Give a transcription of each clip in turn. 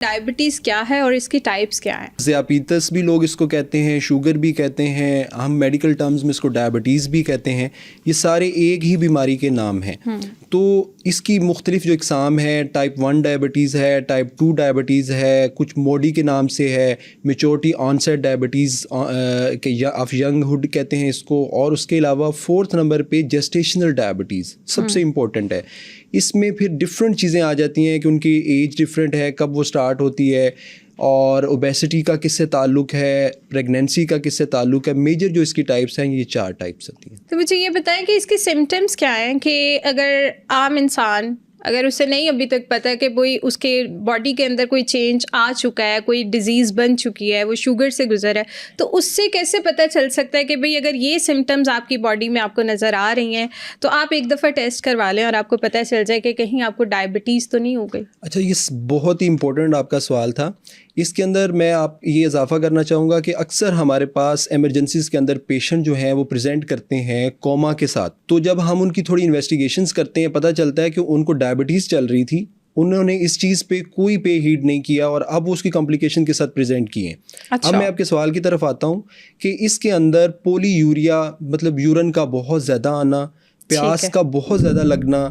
Diabetes کیا ہے اور اس کی ٹائپس کیا ہیں؟ ذیابیطس بھی لوگ اس کو کہتے ہیں، شوگر بھی کہتے ہیں، ہم میڈیکل ٹرمز میں اس کو ڈائبٹیز بھی کہتے ہیں. یہ سارے ایک ہی بیماری کے نام ہیں. تو اس کی مختلف جو اقسام ہیں، ٹائپ 1 ڈائبٹیز ہے، ٹائپ 2 ڈائبٹیز ہے، کچھ موڈی کے نام سے ہے، maturity onset diabetes of young hood کہتے ہیں اس کو، اور اس کے علاوہ 4 نمبر پہ جسٹیشنل ڈائبٹیز سب سے امپورٹنٹ ہے. اس میں پھر ڈفرینٹ چیزیں آ جاتی ہیں کہ ان کی ایج ڈفرینٹ ہے، کب وہ اسٹارٹ ہوتی ہے، اور اوبیسٹی کا کس سے تعلق ہے، پریگنینسی کا کس سے تعلق ہے. میجر جو اس کی ٹائپس ہیں یہ 4 ٹائپس ہوتی ہیں. تو مجھے یہ بتائیں کہ اس کے سمٹمس کیا ہیں، کہ اگر عام انسان اگر اسے نہیں ابھی تک پتہ کہ وہی اس کے باڈی کے اندر کوئی چینج آ چکا ہے، کوئی ڈیزیز بن چکی ہے، وہ شوگر سے گزر ہے، تو اس سے کیسے پتہ چل سکتا ہے کہ بھئی اگر یہ سمٹمز آپ کی باڈی میں آپ کو نظر آ رہی ہیں تو آپ ایک دفعہ ٹیسٹ کروا لیں اور آپ کو پتہ چل جائے کہ کہیں آپ کو ڈائبٹیز تو نہیں ہو گئی؟ اچھا، یہ بہت ہی امپورٹنٹ آپ کا سوال تھا. اس کے اندر میں آپ یہ اضافہ کرنا چاہوں گا کہ اکثر ہمارے پاس ایمرجنسیز کے اندر پیشنٹ جو ہیں وہ پریزنٹ کرتے ہیں کوما کے ساتھ. تو جب ہم ان کی تھوڑی انویسٹیگیشنز کرتے ہیں، پتہ چلتا ہے کہ ان کو ڈائبٹیز چل رہی تھی، انہوں نے اس چیز پہ کوئی پے ہیڈ نہیں کیا اور اب وہ اس کی کمپلیکیشن کے ساتھ پریزنٹ کیے ہیں. اب میں آپ کے سوال کی طرف آتا ہوں کہ اس کے اندر پولی یوریا مطلب یورن کا بہت زیادہ آنا، پیاس کا بہت زیادہ لگنا،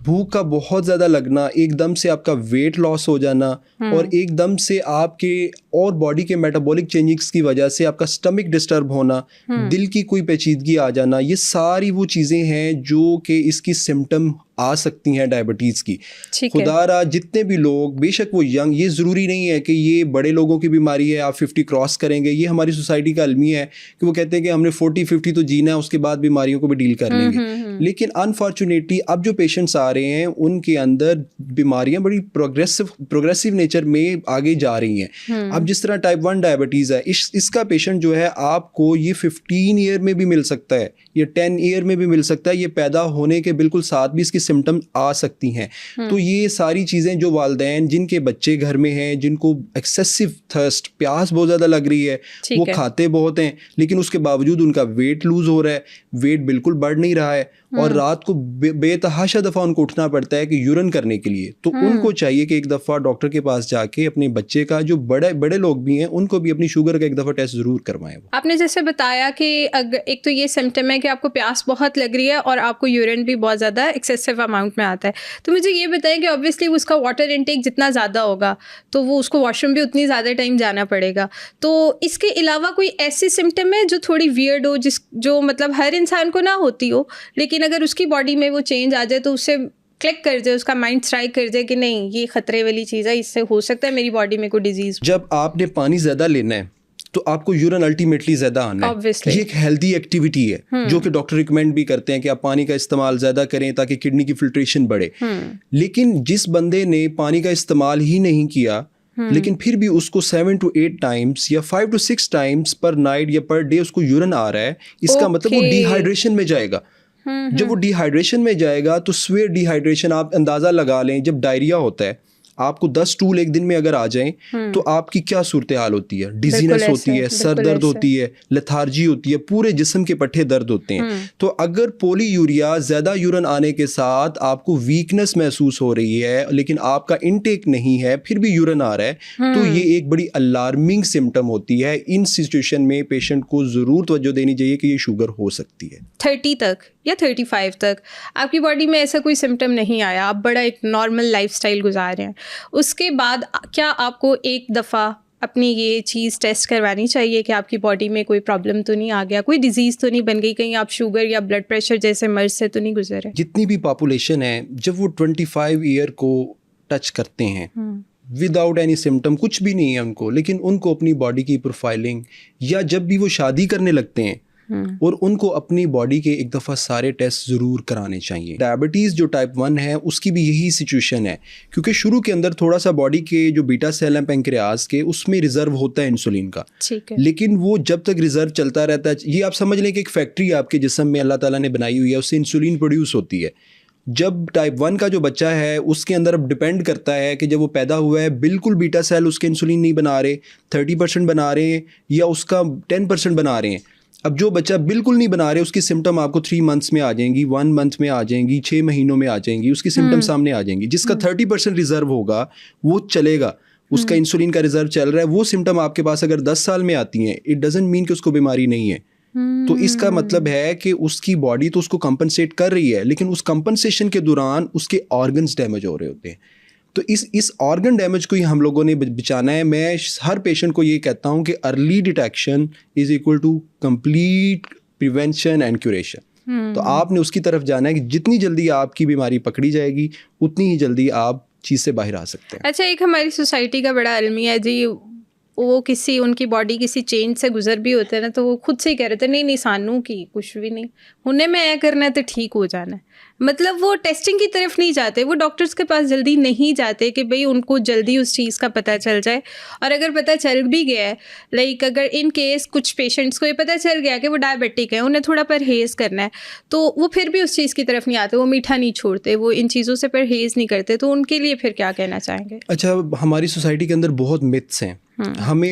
بھوک کا بہت زیادہ لگنا، ایک دم سے آپ کا ویٹ لاس ہو جانا، اور ایک دم سے آپ کے اور باڈی کے میٹابولک چینجز کی وجہ سے آپ کا سٹمک ڈسٹرب ہونا، دل کی کوئی پیچیدگی آ جانا، یہ ساری وہ چیزیں ہیں جو کہ اس کی سمٹم آ سکتی ہیں ڈائبٹیز کی. خدا را جتنے بھی لوگ، بے شک وہ ینگ، یہ ضروری نہیں ہے کہ یہ بڑے لوگوں کی بیماری ہے، آپ 50 کراس کریں گے. یہ ہماری سوسائٹی کا المیہ ہے کہ وہ کہتے ہیں کہ ہم نے 40-50 تو جینا ہے، اس کے بعد بیماریوں کو بھی ڈیل کر لیں گے. لیکن انفارچونیٹلی اب جو پیشنٹس آ رہے ہیں ان کے اندر بیماریاں بڑی پروگریسو نیچر میں آگے جا رہی ہیں. اب جس طرح ٹائپ 1 ڈائبٹیز ہے، اس کا پیشنٹ جو ہے آپ کو یہ 15 ایئر میں بھی مل سکتا ہے، یہ 10 ایئر میں بھی مل سکتا ہے، یہ پیدا ہونے کے بالکل ساتھ بھی اس کی سمٹم آ سکتی ہیں. تو یہ ساری چیزیں جو والدین جن کے بچے گھر میں ہیں، جن کو ایکسیسو تھرسٹ، پیاس بہت زیادہ لگ رہی ہے، وہ کھاتے بہت ہیں لیکن اس کے باوجود ان کا ویٹ لوز ہو رہا ہے، ویٹ بالکل بڑھ نہیں رہا ہے، اور رات کو بے تحاشا دفعہ ان کو اٹھنا پڑتا ہے کہ یورن کرنے کے لیے. تو ان کو چاہیے کہ ایک دفعہ ڈاکٹر کے پاس جا کے اپنے بچے کا، جو بڑے لوگ بھی ہیں ان کو بھی اپنی شوگر کا ایک دفعہ ٹیسٹ ضرور کروائیں. آپ نے جیسے بتایا کہ ایک تو یہ سمٹم ہے کہ آپ کو پیاس بہت لگ رہی ہے اور آپ کو یورین بھی بہت زیادہ ایکسیسو اماؤنٹ میں آتا ہے. تو مجھے یہ بتائیں کہ آبویسلی اس کا واٹر انٹیک جتنا زیادہ ہوگا تو وہ اس کو واش روم بھی اتنی زیادہ ٹائم جانا پڑے گا. تو اس کے علاوہ کوئی ایسی سمٹم ہے جو تھوڑی ویئرڈ ہو، جو مطلب ہر انسان کو نہ ہوتی ہو، لیکن اگر اس کی باڈی میں وہ چینج آ جائے تو اسے کلک کر جائے، اس کا مائنڈ اسٹرائک کر جائے کہ نہیں یہ خطرے والی چیز ہے، اس سے ہو سکتا ہے میری باڈی میں کوئی ڈیزیز. جب آپ نے پانی زیادہ لینا ہے تو آپ کو یورن الٹیمیٹلی زیادہ آنا ہے. یہ ایک ہیلدی ایکٹیویٹی ہے جو کہ ڈاکٹر ریکمینڈ بھی کرتے ہیں کہ آپ پانی کا استعمال زیادہ کریں تاکہ کڈنی کی فلٹریشن بڑھے. لیکن جس بندے نے پانی کا استعمال ہی نہیں کیا لیکن پھر بھی اس کو 7 to 8 ٹائمس یا 5 to 6 ٹائمس پر نائٹ یا پر ڈے اس کو یورن آ رہا ہے، اس کا مطلب وہ ڈی ہائیڈریشن میں جائے گا. جب وہ ڈی ہائیڈریشن میں جائے گا تو سویئر ڈی ہائیڈریشن آپ اندازہ لگا لیں، جب ڈائریا ہوتا ہے آپ کو 10 ٹول ایک دن میں اگر آ جائیں تو آپ کی کیا صورتحال ہوتی ہے؟ ڈیزینس ہوتی ہے، سر درد ہوتی ہے، لیتھارجی ہوتی ہے، پورے جسم کے پٹھے درد ہوتے ہیں. تو اگر پولی یوریا زیادہ یورن آنے کے ساتھ آپ کو ویکنس محسوس ہو رہی ہے لیکن آپ کا انٹیک نہیں ہے پھر بھی یورن آ رہا ہے، تو یہ ایک بڑی الارمنگ سمٹم ہوتی ہے. ان سچویشن میں پیشنٹ کو ضرور توجہ دینی چاہیے کہ یہ شوگر ہو سکتی ہے. 30 تک یا 35 تک آپ کی باڈی میں ایسا کوئی سمٹم نہیں آیا، آپ بڑا ایک نارمل لائف اسٹائل گزار رہے ہیں، اس کے بعد کیا آپ کو ایک دفعہ اپنی یہ چیز ٹیسٹ کروانی چاہیے کہ آپ کی باڈی میں کوئی پرابلم تو نہیں آ گیا، کوئی ڈیزیز تو نہیں بن گئی، کہیں آپ شوگر یا بلڈ پریشر جیسے مرض سے تو نہیں گزرے؟ جتنی بھی پاپولیشن ہے جب وہ 25 ایئر کو ٹچ کرتے ہیں وداؤٹ اینی سمٹم، کچھ بھی نہیں ہے ان کو، لیکن ان کو اپنی باڈی کی پروفائلنگ، یا جب بھی وہ شادی کرنے لگتے ہیں اور ان کو اپنی باڈی کے ایک دفعہ سارے ٹیسٹ ضرور کرانے چاہیے. ڈائبٹیز جو ٹائپ 1 ہے اس کی بھی یہی سچویشن ہے، کیونکہ شروع کے اندر تھوڑا سا باڈی کے جو بیٹا سیل ہیں پینکریاس کے، اس میں ریزرو ہوتا ہے انسولین کا، لیکن وہ جب تک ریزرو چلتا رہتا ہے، یہ آپ سمجھ لیں کہ ایک فیکٹری آپ کے جسم میں اللہ تعالیٰ نے بنائی ہوئی ہے، اس سے انسولین پروڈیوس ہوتی ہے. جب ٹائپ 1 کا جو بچہ ہے اس کے اندر اب ڈپینڈ کرتا ہے کہ جب وہ پیدا ہوا ہے بالکل بیٹا سیل اس کے انسولین نہیں بنا رہے، 30% بنا رہے ہیں یا اس کا 10% بنا رہے ہیں. اب جو بچہ بالکل نہیں بنا رہے اس کی سمٹم آپ کو 3 months میں آ جائیں گی، 1 month میں آ جائیں گی، 6 مہینوں میں آ جائیں گی، اس کی سمٹم سامنے آ جائیں گی. جس کا 30% ریزرو ہوگا وہ چلے گا، اس کا انسولین کا ریزرو چل رہا ہے, وہ سمٹم آپ کے پاس اگر 10 سال میں آتی ہیں, اٹ ڈزنٹ مین کہ اس کو بیماری نہیں ہے. تو اس کا مطلب ہے کہ اس کی باڈی تو اس کو کمپنسیٹ کر رہی ہے, لیکن اس کمپنسیشن کے دوران اس کے آرگنز ڈیمیج ہو رہے ہوتے ہیں. تو اس آرگن ڈیمیج کو ہی ہم لوگوں نے بچانا ہے. میں ہر پیشنٹ کو یہ کہتا ہوں کہ early detection is equal to complete prevention and curation. تو آپ نے اس کی طرف جانا ہے کہ جتنی جلدی آپ کی بیماری پکڑی جائے گی اتنی ہی جلدی آپ چیز سے باہر آ سکتے ہیں. اچھا, ایک ہماری سوسائٹی کا بڑا المیہ ہے جی, وہ کسی ان کی باڈی کسی چینج سے گزر بھی ہوتے ہیں نا, تو وہ خود سے ہی کہہ رہے تھے نہیں سانو کی کچھ بھی نہیں, انہیں میں اے کرنا ہے تو ٹھیک ہو جانا ہے. مطلب وہ ٹیسٹنگ کی طرف نہیں جاتے, وہ ڈاکٹرز کے پاس جلدی نہیں جاتے کہ بھئی ان کو جلدی اس چیز کا پتہ چل جائے. اور اگر پتہ چل بھی گیا ہے, لائک اگر ان کیس کچھ پیشنٹس کو یہ پتہ چل گیا کہ وہ ڈائبیٹک ہے, انہیں تھوڑا پرہیز کرنا ہے, تو وہ پھر بھی اس چیز کی طرف نہیں آتے, وہ میٹھا نہیں چھوڑتے, وہ ان چیزوں سے پرہیز نہیں کرتے. تو ان کے لیے پھر کیا کہنا چاہیں گے؟ اچھا, ہماری سوسائٹی کے اندر بہت متس ہیں, ہم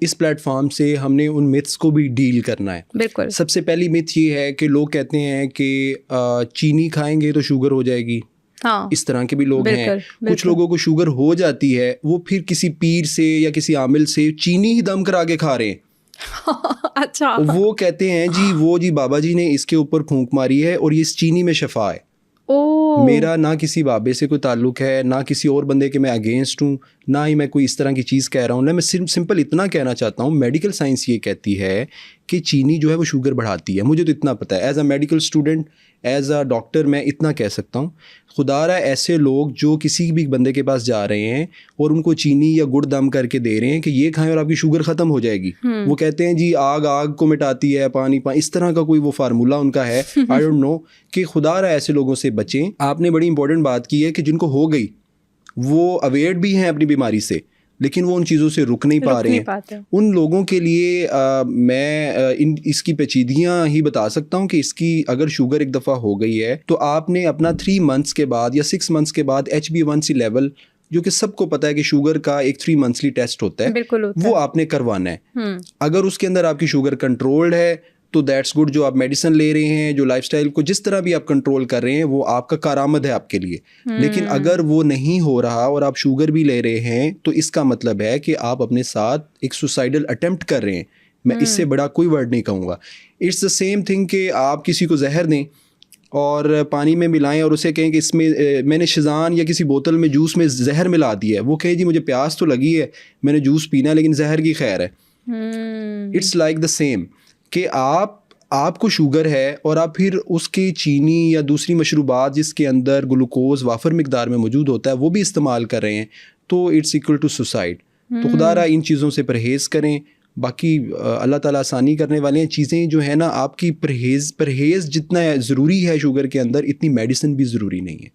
اس پلیٹ فارم سے ہم نے ان متس کو بھی ڈیل کرنا ہے. بالکل. سب سے پہلی مت یہ ہے کہ لوگ کہتے ہیں کہ چینی کھائیں گے تو شوگر ہو جائے گی. ہاں, اس طرح کے بھی لوگ ہیں. کچھ لوگوں کو شوگر ہو جاتی ہے, وہ پھر کسی پیر سے یا کسی عامل سے چینی ہی دم کرا کے کھا رہے ہیں. اچھا, وہ کہتے ہیں جی بابا جی نے اس کے اوپر پھونک ماری ہے اور یہ اس چینی میں شفا ہے. میرا نہ کسی بابے سے کوئی تعلق ہے, نہ کسی اور بندے کے میں اگینسٹ ہوں, نہ ہی میں کوئی اس طرح کی چیز کہہ رہا ہوں. میں صرف سمپل اتنا کہنا چاہتا ہوں, میڈیکل سائنس یہ کہتی ہے کہ چینی جو ہے وہ شوگر بڑھاتی ہے. مجھے تو اتنا پتہ ہے, as a medical student, as a doctor, میں اتنا کہہ سکتا ہوں. خدا را ایسے لوگ جو کسی بھی بندے کے پاس جا رہے ہیں اور ان کو چینی یا گڑ دم کر کے دے رہے ہیں کہ یہ کھائیں اور آپ کی شوگر ختم ہو جائے گی, وہ کہتے ہیں جی آگ کو مٹاتی ہے, پانی اس طرح کا کوئی وہ فارمولہ ان کا ہے. آئی ڈونٹ نو, کہ خدا را ایسے لوگوں سے بچیں. آپ نے بڑی امپورٹنٹ بات کی ہے کہ جن کو ہو گئی وہ اویئر بھی ہیں اپنی بیماری سے, لیکن وہ ان چیزوں سے رک نہیں پا رہے ہیں. ان لوگوں کے لیے میں اس کی پیچیدگیاں ہی بتا سکتا ہوں کہ اس کی اگر شوگر ایک دفعہ ہو گئی ہے تو آپ نے اپنا 3 منتھس کے بعد یا 6 منتھس کے بعد HbA1c لیول, جو کہ سب کو پتہ ہے کہ شوگر کا ایک 3 منتھلی ٹیسٹ ہوتا ہے, وہ آپ نے کروانا ہے. اگر اس کے اندر آپ کی شوگر کنٹرولڈ ہے تو دیٹس گڈ. جو آپ میڈیسن لے رہے ہیں, جو لائف اسٹائل کو جس طرح بھی آپ کنٹرول کر رہے ہیں, وہ آپ کا کارآمد ہے آپ کے لیے. لیکن اگر وہ نہیں ہو رہا اور آپ شوگر بھی لے رہے ہیں تو اس کا مطلب ہے کہ آپ اپنے ساتھ ایک سوسائڈل اٹیمپٹ کر رہے ہیں. میں اس سے بڑا کوئی ورڈ نہیں کہوں گا. اٹس دا سیم تھنگ کہ آپ کسی کو زہر دیں اور پانی میں ملائیں اور اسے کہیں کہ اس میں نے شیزان یا کسی بوتل میں جوس میں زہر ملا دی ہے. وہ کہے جی مجھے پیاس تو لگی ہے, میں نے جوس پینا ہے, لیکن زہر کی خیر ہے. اٹس لائک دا سیم کہ آپ کو شوگر ہے اور آپ پھر اس کی چینی یا دوسری مشروبات جس کے اندر گلوکوز وافر مقدار میں موجود ہوتا ہے وہ بھی استعمال کر رہے ہیں, تو اٹس ایکول ٹو سوسائڈ. تو خدا را ان چیزوں سے پرہیز کریں. باقی اللہ تعالیٰ آسانی کرنے والے ہیں. چیزیں جو ہے نا, آپ کی پرہیز جتنا ضروری ہے شوگر کے اندر, اتنی میڈیسن بھی ضروری نہیں ہے.